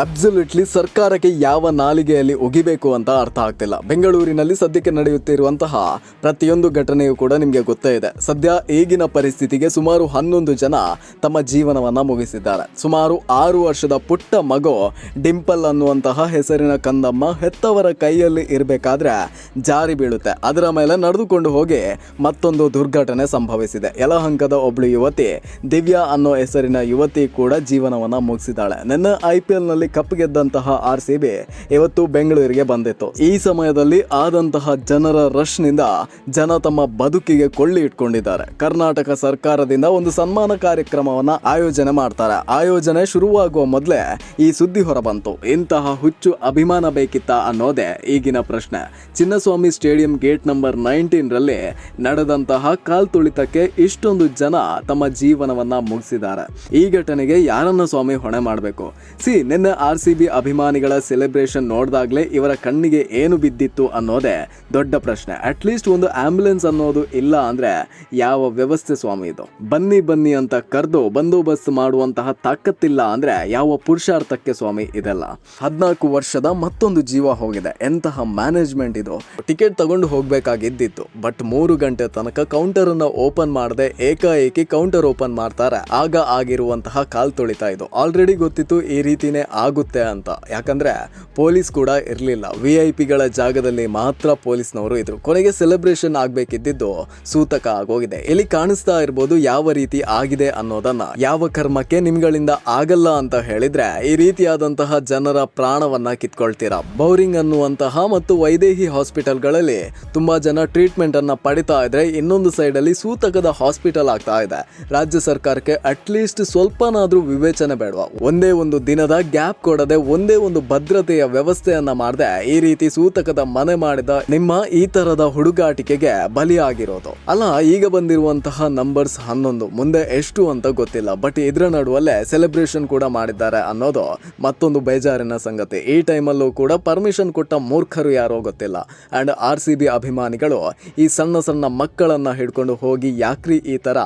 Absolutely ಸರ್ಕಾರಕ್ಕೆ ಯಾವ ನಾಲಿಗೆಯಲ್ಲಿ ಒಗಿಬೇಕು ಅಂತ ಅರ್ಥ ಆಗ್ತಿಲ್ಲ. ಬೆಂಗಳೂರಿನಲ್ಲಿ ಸದ್ಯಕ್ಕೆ ನಡೆಯುತ್ತಿರುವಂತಹ ಪ್ರತಿಯೊಂದು ಘಟನೆಯೂ ಕೂಡ ನಿಮಗೆ ಗೊತ್ತೇ ಇದೆ. ಸದ್ಯ ಈಗಿನ ಪರಿಸ್ಥಿತಿಗೆ ಸುಮಾರು 11 ಜನ ತಮ್ಮ ಜೀವನವನ್ನ ಮುಗಿಸಿದ್ದಾರೆ. ಸುಮಾರು 6 ವರ್ಷದ ಪುಟ್ಟ ಮಗು ಡಿಂಪಲ್ ಅನ್ನುವಂತಹ ಹೆಸರಿನ ಕಂದಮ್ಮ ಹೆತ್ತವರ ಕೈಯಲ್ಲಿ ಇರಬೇಕಾದ್ರೆ ಜಾರಿ ಬೀಳುತ್ತೆ. ಅದರ ಮೇಲೆ ನಡೆದುಕೊಂಡು ಹೋಗಿ ಮತ್ತೊಂದು ದುರ್ಘಟನೆ ಸಂಭವಿಸಿದೆ. ಯಲಹಂಕದ ಒಬ್ಳು ಯುವತಿ ದಿವ್ಯಾ ಅನ್ನೋ ಹೆಸರಿನ ಯುವತಿ ಕೂಡ ಜೀವನವನ್ನ ಮುಗಿಸಿದ್ದಾಳೆ. ನಿನ್ನೆ IPL ನಲ್ಲಿ ಕಪ್ ಗೆದ್ದಂತಹ RCB ಇವತ್ತು ಬೆಂಗಳೂರಿಗೆ ಬಂದಿತ್ತು. ಈ ಸಮಯದಲ್ಲಿ ಆದಂತಹ ಜನರ ರಶ್ ನಿಂದ ಜನ ತಮ್ಮ ಬದುಕಿಗೆ ಕೊಳ್ಳಿ ಇಟ್ಕೊಂಡಿದ್ದಾರೆ. ಕರ್ನಾಟಕ ಸರ್ಕಾರದಿಂದ ಒಂದು ಸನ್ಮಾನ ಕಾರ್ಯಕ್ರಮವನ್ನ ಆಯೋಜನೆ ಮಾಡ್ತಾರೆ. ಆಯೋಜನೆ ಶುರುವಾಗುವ ಮೊದಲೇ ಈ ಸುದ್ದಿ ಹೊರಬಂತು. ಇಂತಹ ಹುಚ್ಚು ಅಭಿಮಾನ ಬೇಕಿತ್ತ ಅನ್ನೋದೇ ಈಗಿನ ಪ್ರಶ್ನೆ. ಚಿನ್ನಸ್ವಾಮಿ ಸ್ಟೇಡಿಯಂ ಗೇಟ್ ನಂಬರ್ 19 ರಲ್ಲಿ ನಡೆದಂತಹ ಕಾಲ್ ತುಳಿತಕ್ಕೆ ಇಷ್ಟೊಂದು ಜನ ತಮ್ಮ ಜೀವನವನ್ನ ಮುಗಿಸಿದ್ದಾರೆ. ಈ ಘಟನೆಗೆ ಯಾರನ್ನ ಸ್ವಾಮಿ ಹೊಣೆ ಮಾಡಬೇಕು? ನಿನ್ನೆ RCB ಅಭಿಮಾನಿಗಳ ಸೆಲೆಬ್ರೇಷನ್ ನೋಡಿದಾಗಲೇ ಇವರ ಕಣ್ಣಿಗೆ ಏನು ಬಿದ್ದಿತ್ತು ಅನ್ನೋದೇ ದೊಡ್ಡ ಪ್ರಶ್ನೆ. ಅಟ್ಲೀಸ್ಟ್ ಒಂದು ಆಂಬ್ಯುಲೆನ್ಸ್ ಅನ್ನೋದು ಇಲ್ಲ ಅಂದ್ರೆ ಯಾವ ವ್ಯವಸ್ಥೆ ಸ್ವಾಮಿ ಇದು? ಬನ್ನಿ ಅಂತ ಕರೆದು ಬಂದೋಬಸ್ತ್ ಮಾಡುವಂತಹ ತಾಕತ್ತಿಲ್ಲ ಅಂದ್ರೆ ಯಾವ ಪುರುಷಾರ್ಥಕ್ಕೆ ಸ್ವಾಮಿ ಇದೆಲ್ಲ? 14 ವರ್ಷದ ಮತ್ತೊಂದು ಜೀವ ಹೋಗಿದೆ. ಎಂತಹ ಮ್ಯಾನೇಜ್ಮೆಂಟ್ ಇದು? ಟಿಕೆಟ್ ತಗೊಂಡು ಹೋಗ್ಬೇಕಾಗಿದ್ದಿತ್ತು, ಬಟ್ 3 ಗಂಟೆ ತನಕ ಕೌಂಟರ್ ಅನ್ನ ಓಪನ್ ಮಾಡದೆ ಏಕಾಏಕಿ ಕೌಂಟರ್ ಓಪನ್ ಮಾಡ್ತಾರೆ. ಆಗ ಆಗಿರುವಂತಹ ಕಾಲ್ ತುಳಿತ ಇದು. ಆಲ್ರೆಡಿ ಗೊತ್ತಿತ್ತು ಈ ರೀತಿನೇ ಆಗುತ್ತೆ ಅಂತ. ಯಾಕಂದ್ರೆ ಪೊಲೀಸ್ ಕೂಡ ಇರಲಿಲ್ಲ. VIP ಜಾಗದಲ್ಲಿ ಮಾತ್ರ ಪೊಲೀಸ್ನವರು ಇದ್ರು. ಕೊನೆಗೆ ಸೆಲೆಬ್ರೇಷನ್ ಆಗ್ಬೇಕಿದ್ದು ಸೂತಕ ಆಗೋಗಿದೆ. ಇಲ್ಲಿ ಕಾಣಿಸ್ತಾ ಇರ್ಬೋದು ಯಾವ ರೀತಿ ಆಗಿದೆ ಅನ್ನೋದನ್ನ. ಯಾವ ಕರ್ಮಕ್ಕೆ ನಿಮ್ಗಳಿಂದ ಆಗಲ್ಲ ಅಂತ ಹೇಳಿದ್ರೆ ಈ ರೀತಿಯಾದಂತಹ ಜನರ ಪ್ರಾಣವನ್ನ ಕಿತ್ಕೊಳ್ತೀರಾ. ಬೌರಿಂಗ್ ಅನ್ನುವಂತಹ ಮತ್ತು ವೈದೇಹಿ ಹಾಸ್ಪಿಟಲ್ಗಳಲ್ಲಿ ತುಂಬಾ ಜನ ಟ್ರೀಟ್ಮೆಂಟ್ ಅನ್ನ ಪಡಿತಾ ಇದ್ರೆ, ಇನ್ನೊಂದು ಸೈಡ್ ಅಲ್ಲಿ ಸೂತಕದ ಹಾಸ್ಪಿಟಲ್ ಆಗ್ತಾ ಇದೆ. ರಾಜ್ಯ ಸರ್ಕಾರಕ್ಕೆ ಅಟ್ಲೀಸ್ಟ್ ಸ್ವಲ್ಪನಾದ್ರೂ ವಿವೇಚನೆ ಬೇಡವಾ? ಒಂದೇ ಒಂದು ದಿನದ ಗ್ಯಾಪ್ ಕೊಡದೆ, ಒಂದೇ ಒಂದು ಭದ್ರತೆಯ ವ್ಯವಸ್ಥೆಯನ್ನ ಮಾಡದೆ ಈ ರೀತಿ ಸೂತಕದ ಮನೆ ಮಾಡಿದ ನಿಮ್ಮ ಈ ತರದ ಹುಡುಗಾಟಿಕೆಗೆ ಬಲಿಯಾಗಿರೋದು ಅಲ್ಲ. ಈಗ ಬಂದಿರುವಂತಹ ನಂಬರ್ಸ್ 11, ಮುಂದೆ ಎಷ್ಟು ಅಂತ ಗೊತ್ತಿಲ್ಲ. ಬಟ್ ಇದ್ರ ನಡುವಲ್ಲೇ ಸೆಲೆಬ್ರೇಷನ್ ಕೂಡ ಮಾಡಿದ್ದಾರೆ ಅನ್ನೋದು ಮತ್ತೊಂದು ಬೇಜಾರಿನ ಸಂಗತಿ. ಈ ಟೈಮಲ್ಲೂ ಕೂಡ ಪರ್ಮಿಷನ್ ಕೊಟ್ಟ ಮೂರ್ಖರು ಯಾರೋ ಗೊತ್ತಿಲ್ಲ. ಅಂಡ್ RCB ಅಭಿಮಾನಿಗಳು ಈ ಸಣ್ಣ ಸಣ್ಣ ಮಕ್ಕಳನ್ನ ಹಿಡ್ಕೊಂಡು ಹೋಗಿ ಯಾಕ್ರಿ ಈ ತರ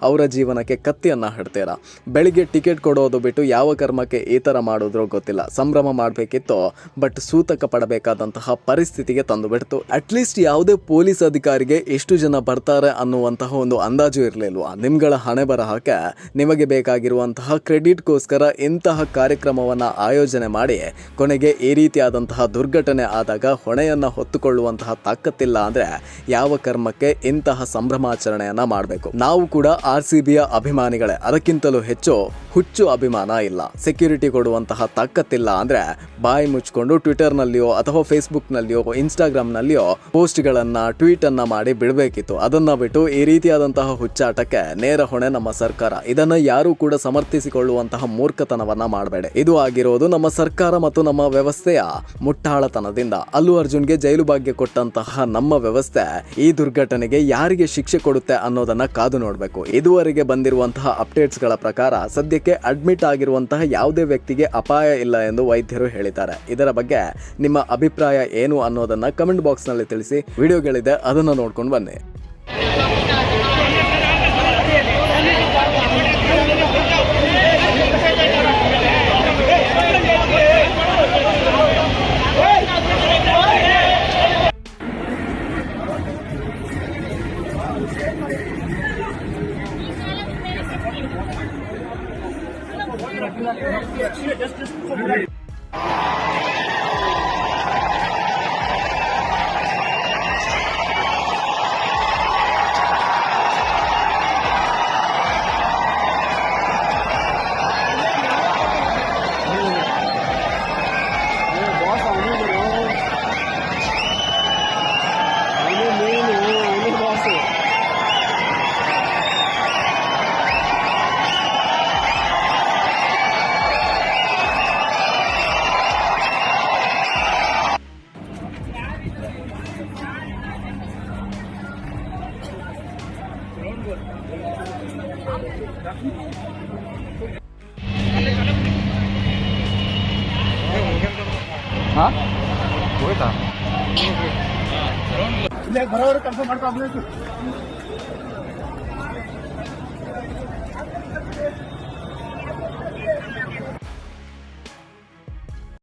ಅವರ ಜೀವನಕ್ಕೆ ಕತ್ತಿಯನ್ನ ಹಿಡ್ತೀರಾ? ಬೆಳಿಗ್ಗೆ ಟಿಕೆಟ್ ಕೊಡೋದು ಬಿಟ್ಟು ಯಾವ ಕರ್ಮಕ್ಕೆ ಈ ತರ ಮಾಡಿದ್ರು ಗೊತ್ತಿಲ್ಲ. ಸಂಭ್ರಮ ಮಾಡಬೇಕಿತ್ತು, ಬಟ್ ಸೂತಕ ಪಡಬೇಕಾದಂತಹ ಪರಿಸ್ಥಿತಿಗೆ ತಂದು ಬಿಡ್ತು. ಅಟ್ಲೀಸ್ಟ್ ಯಾವುದೇ ಪೊಲೀಸ್ ಅಧಿಕಾರಿಗೆ ಎಷ್ಟು ಜನ ಬರ್ತಾರೆ ಅನ್ನುವಂತಹ ಒಂದು ಅಂದಾಜು ಇರಲಿಲ್ವಾ? ನಿಮ್ಗಳ ಹಣೆ ಬರಹಕ್ಕೆ ನಿಮಗೆ ಬೇಕಾಗಿರುವಂತಹ ಕ್ರೆಡಿಟ್ಗೋಸ್ಕರ ಇಂತಹ ಕಾರ್ಯಕ್ರಮವನ್ನ ಆಯೋಜನೆ ಮಾಡಿ ಕೊನೆಗೆ ಈ ರೀತಿಯಾದಂತಹ ದುರ್ಘಟನೆ ಆದಾಗ ಹೊಣೆಯನ್ನ ಹೊತ್ತುಕೊಳ್ಳುವಂತಹ ತಾಕತ್ತಿಲ್ಲ ಅಂದ್ರೆ ಯಾವ ಕರ್ಮಕ್ಕೆ ಇಂತಹ ಸಂಭ್ರಮಾಚರಣೆಯನ್ನ ಮಾಡಬೇಕು? ನಾವು ಕೂಡ RCBಯ ಅಭಿಮಾನಿಗಳೇ. ಅದಕ್ಕಿಂತಲೂ ಹೆಚ್ಚು ಹುಚ್ಚು ಅಭಿಮಾನ ಇಲ್ಲ. ಸೆಕ್ಯೂರಿಟಿ ಕೊಡುವಂತಹ ತಾಕತ್ತಿಲ್ಲ ಅಂದ್ರೆ ಬಾಯಿ ಮುಚ್ಕೊಂಡು ಟ್ವಿಟರ್ನಲ್ಲಿಯೋ ಅಥವಾ ಫೇಸ್ಬುಕ್ನಲ್ಲಿಯೋ ಇನ್ಸ್ಟಾಗ್ರಾಮ್ನಲ್ಲಿಯೋ ಪೋಸ್ಟ್ಗಳನ್ನ ಟ್ವೀಟ್ ಅನ್ನ ಮಾಡಿ ಬಿಡಬೇಕಿತ್ತು. ಅದನ್ನ ಬಿಟ್ಟು ಈ ರೀತಿಯಾದಂತಹ ಹುಚ್ಚಾಟಕ್ಕೆ ನೇರ ಹೊಣೆ ನಮ್ಮ ಸರ್ಕಾರ. ಇದನ್ನ ಯಾರು ಕೂಡ ಸಮರ್ಥಿಸಿಕೊಳ್ಳುವಂತಹ ಮೂರ್ಖತನವನ್ನ ಮಾಡಬೇಡಿ. ಇದು ಆಗಿರೋದು ನಮ್ಮ ಸರ್ಕಾರ ಮತ್ತು ನಮ್ಮ ವ್ಯವಸ್ಥೆಯ ಮುಟ್ಟಾಳತನದಿಂದ. ಅಲ್ಲು ಅರ್ಜುನ್ಗೆ ಜೈಲು ಭಾಗ್ಯ ಕೊಟ್ಟಂತಹ ನಮ್ಮ ವ್ಯವಸ್ಥೆ ಈ ದುರ್ಘಟನೆಗೆ ಯಾರಿಗೆ ಶಿಕ್ಷೆ ಕೊಡುತ್ತೆ ಅನ್ನೋದನ್ನ ಕಾದು ನೋಡಬೇಕು. ಇದುವರೆಗೆ ಬಂದಿರುವಂತಹ ಅಪ್ಡೇಟ್ಸ್ ಗಳ ಪ್ರಕಾರ ಸದ್ಯಕ್ಕೆ ಅಡ್ಮಿಟ್ ಆಗಿರುವಂತಹ ಯಾವುದೇ ವ್ಯಕ್ತಿಗೆ ಅಪಾಯ ಇಲ್ಲ ಎಂದು ವೈದ್ಯರು ಹೇಳಿದ್ದಾರೆ. ಇದರ ಬಗ್ಗೆ ನಿಮ್ಮ ಅಭಿಪ್ರಾಯ ಏನು ಅನ್ನೋದನ್ನ ಕಮೆಂಟ್ ಬಾಕ್ಸ್ ನಲ್ಲಿ ತಿಳಿಸಿ. ವಿಡಿಯೋಗಳಿದೆ, ಅದನ್ನ ನೋಡ್ಕೊಂಡು ಬನ್ನಿ. ಹಾಂ ಹೋಯ್ತಾ? ಇಲ್ಲ ಬರೋರು ಕನ್ಫರ್ಮ್ ಮಾಡ್ಕೊ.